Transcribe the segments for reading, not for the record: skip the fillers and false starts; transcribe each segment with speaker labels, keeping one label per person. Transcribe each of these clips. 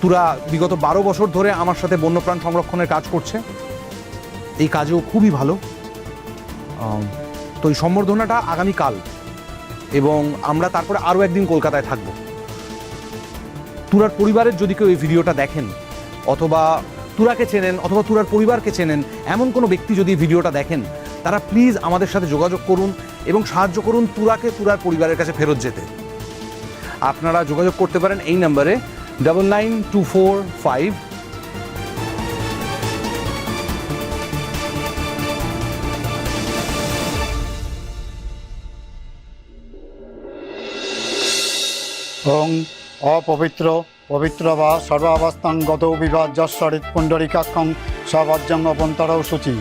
Speaker 1: তুরা বিগত 12 বছর ধরে আমার সাথে বন্যপ্রাণ সংরক্ষণের কাজ করছে, এই কাজেও খুবই ভালো। তো এই সম্বর্ধনাটা আগামীকাল, এবং আমরা তারপরে আরও একদিন কলকাতায় থাকব। তুরার পরিবারের যদি কেউ এই ভিডিওটা দেখেন, অথবা তুরাকে চেনেন, অথবা তুরার পরিবারকে চেনেন, এমন কোনো ব্যক্তি যদি ভিডিওটা দেখেন, তারা প্লিজ আমাদের সাথে যোগাযোগ করুন এবং সাহায্য করুন তুরাকে তুরার পরিবারের কাছে ফেরত যেতে। আপনারা যোগাযোগ করতে পারেন এই নাম্বারে 999245।
Speaker 2: ওং অপবিত্র পবিত্র বা সর্বাবস্থান গত বিবাদ যশ্বরিত পুণ্ডরিকাক্ষং সবজ্জং অভ্যন্তরও সূচি।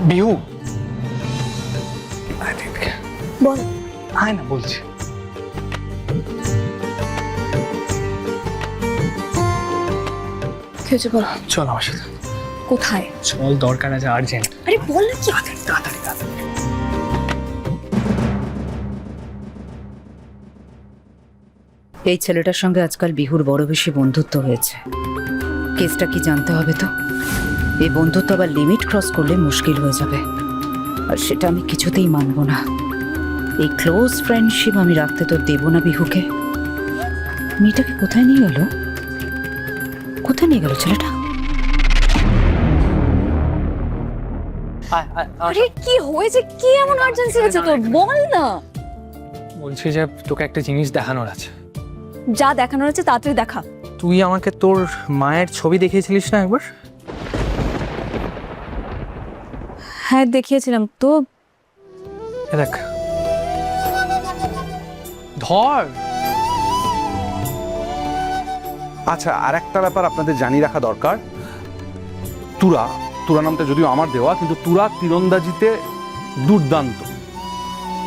Speaker 3: বিহু,
Speaker 4: বল।
Speaker 3: আয় না বলছি।
Speaker 4: কি হয়েছে বল।
Speaker 3: চল আমার সাথে।
Speaker 4: কোথায়?
Speaker 3: চল, দরকার আছে আর্জেন্ট।
Speaker 4: আরে বল না, কি
Speaker 3: তাড়াতাড়ি।
Speaker 5: এই ছেলেটার সঙ্গে আজকাল বিহুর বড় বেশি বন্ধুত্ব হয়েছে। কেসটা কি জানতে হবে তো। এই বন্ধুত্ব আবার লিমিট ক্রস করলে মুশকিল হয়ে যাবে, আর সেটা আমি কিছুতেই মানব না। এই ক্লোজ ফ্রেন্ডশিপ আমি রাখতে তো দেব না বিহুকে। মেয়েটাকে কোথায় নিয়ে গেল? কোথায় নিয়ে গেল ছেলেটা?
Speaker 4: আরে কি হয়েছে? কি এমন আর্জেন্সি হয়েছে তোর? বল না।
Speaker 3: বলছি যে তোকে একটা জিনিস দেখানোর আছে।
Speaker 4: যা দেখানোর আছে তাড়াতাড়ি দেখা।
Speaker 3: তুই আমাকে তোর মায়ের ছবি দেখিয়েছিলিস না একবার?
Speaker 4: হ্যাঁ দেখিয়েছিলাম তো।
Speaker 3: দেখ, ধর।
Speaker 1: আচ্ছা, আর একটা ব্যাপার আপনাদের জানিয়ে রাখা দরকার। তুরা নামটা যদিও আমার দেওয়া, কিন্তু তুরা তীরন্দাজিতে দুর্দান্ত।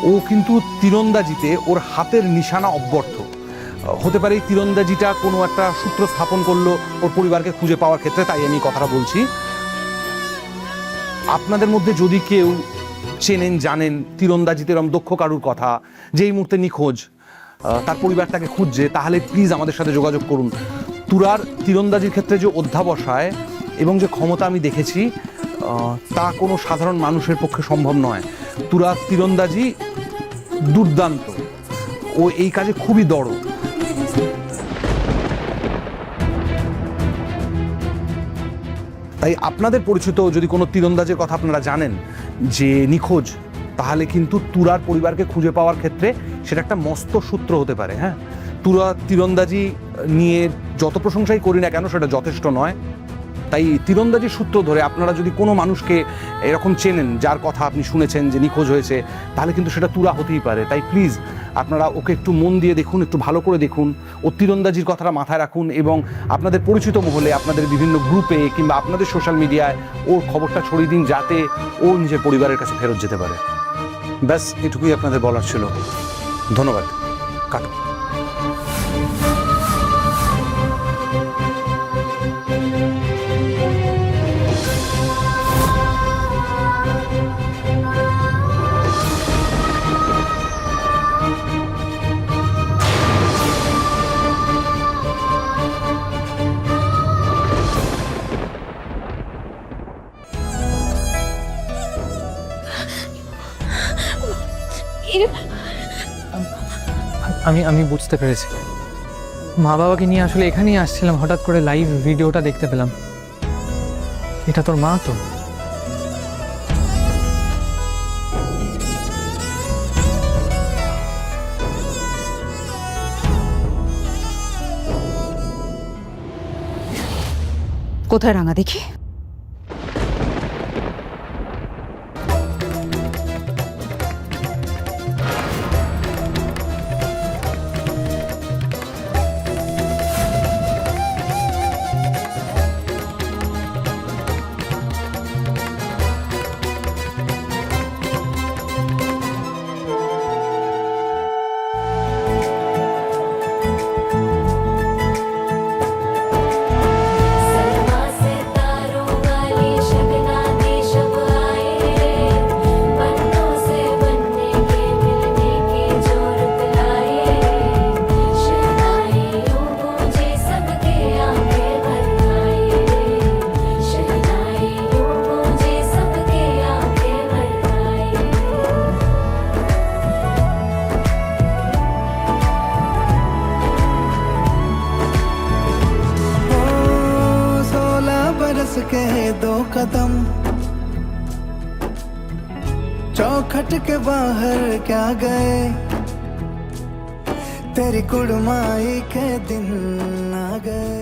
Speaker 1: ও কিন্তু তীরন্দাজিতে ওর হাতের নিশানা অব্যর্থ। হতে পারে এই তীরন্দাজিটা কোনো একটা সূত্র স্থাপন করলো ওর পরিবারকে খুঁজে পাওয়ার ক্ষেত্রে, তাই আমি কথাটা বলছি। আপনাদের মধ্যে যদি কেউ চেনেন, জানেন তীরন্দাজিতে এরকম দক্ষ কারুর কথা, যে এই মুহূর্তে নিখোঁজ, তার পরিবার তাকে খুঁজছে, তাহলে প্লিজ আমাদের সাথে যোগাযোগ করুন। তুরার তীরন্দাজির ক্ষেত্রে যে অধ্যাবসায় এবং যে ক্ষমতা আমি দেখেছি, তা কোনো সাধারণ মানুষের পক্ষে সম্ভব নয়। তুরার তীরন্দাজি দুর্দান্ত, ও এই কাজে খুবই দড়। তাই আপনাদের পরিচিত যদি কোনো তীরন্দাজের কথা আপনারা জানেন যে নিখোঁজ, তাহলে কিন্তু তুরার পরিবারকে খুঁজে পাওয়ার ক্ষেত্রে সেটা একটা মস্ত সূত্র হতে পারে। হ্যাঁ, তুরা তীরন্দাজি নিয়ে যত প্রশংসাই করি না কেন, সেটা যথেষ্ট নয়। তাই তীরন্দাজির সূত্র ধরে আপনারা যদি কোনো মানুষকে এরকম চেনেন, যার কথা আপনি শুনেছেন যে নিখোঁজ হয়েছে, তাহলে কিন্তু সেটা তুরা হতেই পারে। তাই প্লিজ আপনারা ওকে একটু মন দিয়ে দেখুন, একটু ভালো করে দেখুন, ও তীরন্দাজির কথাটা মাথায় রাখুন, এবং আপনাদের পরিচিত মহলে, আপনাদের বিভিন্ন গ্রুপে কিংবা আপনাদের সোশ্যাল মিডিয়ায় ওর খবরটা ছড়িয়ে দিন, যাতে ও নিজের পরিবারের কাছে ফেরত যেতে পারে। ব্যাস এটুকুই আপনাদের বলার ছিল। ধন্যবাদ। কাটো।
Speaker 3: আমি বুঝতে পেরেছি। মা বাবাকে নিয়ে আসলে এখানেই আসছিলাম, হঠাৎ করে লাইভ ভিডিওটা দেখতে পেলাম। এটা তোর মা তো?
Speaker 5: কোথায় রাঙা দেখি?
Speaker 6: सलमा से तारों वाली शगना दे शब आए रे, पन्नों से बनने के मिलने की जोरत लाए रे, शहनाइयों गूंजे सबके आंखें भर आए रे, शहनाइयों गूंजे सबके आंखें भर आए रे।
Speaker 7: 16 बरस के 2 कदम चौखट के बाहर क्या गए, तेरी कुड़माई के दिन आ गए।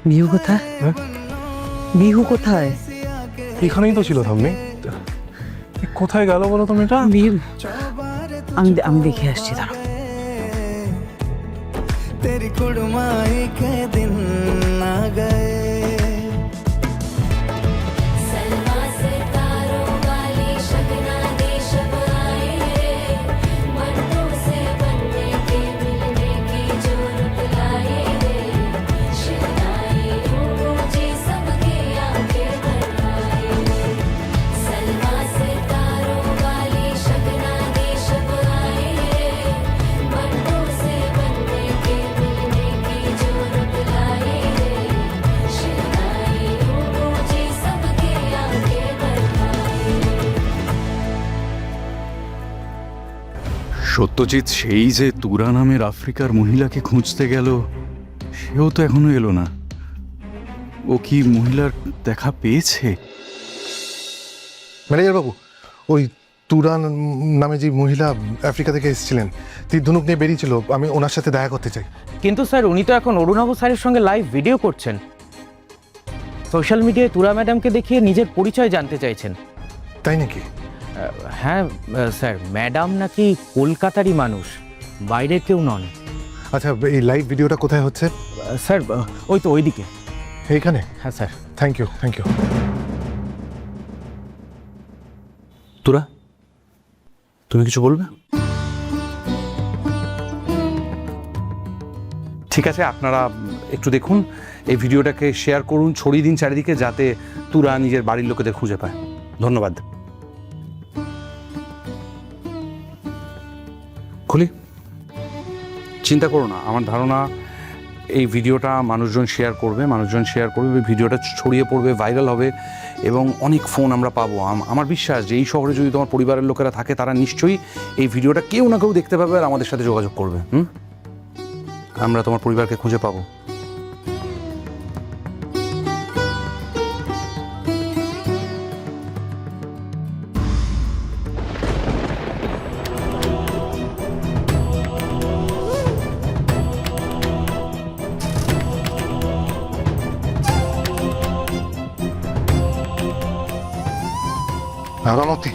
Speaker 3: বিহু কোথায়? বিহু কোথায়?
Speaker 8: এখানেই তো ছিল থাম্মি। কোথায় গেল বলো তুমি? এটা
Speaker 3: বিহু
Speaker 5: আমি দেখে আসছি, দাঁড়াও।
Speaker 7: तेरी कुड़माई के दिन आ गए।
Speaker 6: सलमा से तारों वाली शगना दे शब आए रे, पन्नों से बनने के मिलने की जोरत लाए रे, शहनाइयों गूंजे सबके आंखें भर आए रे। सलमा से तारों वाली शगना दे शब आए रे, पन्नों से बनने के मिलने की जोरत लाए रे, शहनाइयों गूंजे सबके आंखें भर आए रे।
Speaker 9: সত্যজিৎ সেই যে তুরা নামের আফ্রিকার মহিলাকে খুঁজতে গেল, সেও তো এখনো এলো না। ও কি মহিলার দেখা পেয়েছে?
Speaker 8: ম্যানেজার বাবু, ওই তুরা নামে যে মহিলা আফ্রিকা থেকে এসেছিলেন, তীর ধনুক নিয়ে বেরিয়েছিল, আমি ওনার সাথে দেখা করতে চাই।
Speaker 3: কিন্তু স্যার উনি তো এখন অরুণাভ স্যারের সঙ্গে লাইভ ভিডিও করছেন। সোশ্যাল মিডিয়ায় তুরা ম্যাডামকে দেখিয়ে নিজের পরিচয় জানতে চাইছেন।
Speaker 8: তাই নাকি?
Speaker 3: হ্যাঁ স্যার, ম্যাডাম নাকি কলকাতারই মানুষ, বাইরের কেউ নন।
Speaker 8: আচ্ছা, এই লাইভ ভিডিওটা কোথায় হচ্ছে?
Speaker 3: স্যার ওই তো ওইদিকে।
Speaker 8: এইখানে?
Speaker 3: হ্যাঁ sir.
Speaker 8: Thank you, thank you.
Speaker 1: Tura, তুমি কিছু বলবে? ঠিক আছে, আপনারা একটু দেখুন, এই ভিডিওটাকে শেয়ার করুন, ছড়িয়ে দিন চারিদিকে, যাতে তুরা নিজের বাড়ির লোকেদের খুঁজে পায়। ধন্যবাদ। খুলি, চিন্তা করো না, আমার ধারণা এই ভিডিওটা মানুষজন শেয়ার করবে, ভিডিওটা ছড়িয়ে পড়বে, ভাইরাল হবে এবং অনেক ফোন আমরা পাবো। আমার বিশ্বাস যে এই শহরে যদি তোমার পরিবারের লোকেরা থাকে, তারা নিশ্চয়ই এই ভিডিওটা কেউ না কেউ দেখতে পাবে আর আমাদের সাথে যোগাযোগ করবে। আমরা তোমার পরিবারকে খুঁজে পাবো।
Speaker 8: রাঙামতি,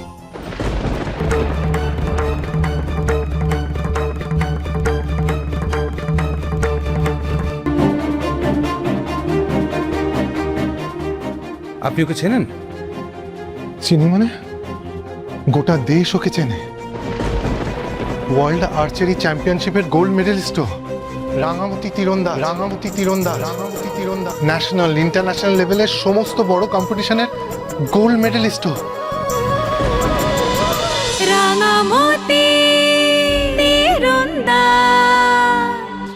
Speaker 1: আপনি ওকে চেনেন?
Speaker 8: চিনি মানে? গোটা দেশ ওকে চেনে। ওয়ার্ল্ড আর্চারি চ্যাম্পিয়নশিপের গোল্ড মেডেলিস্ট। রাঙামতি তীরন্দাজ, ন্যাশনাল ইন্টারন্যাশনাল লেভেলের সমস্ত বড় কম্পিটিশনের গোল্ড মেডেলিস্ট।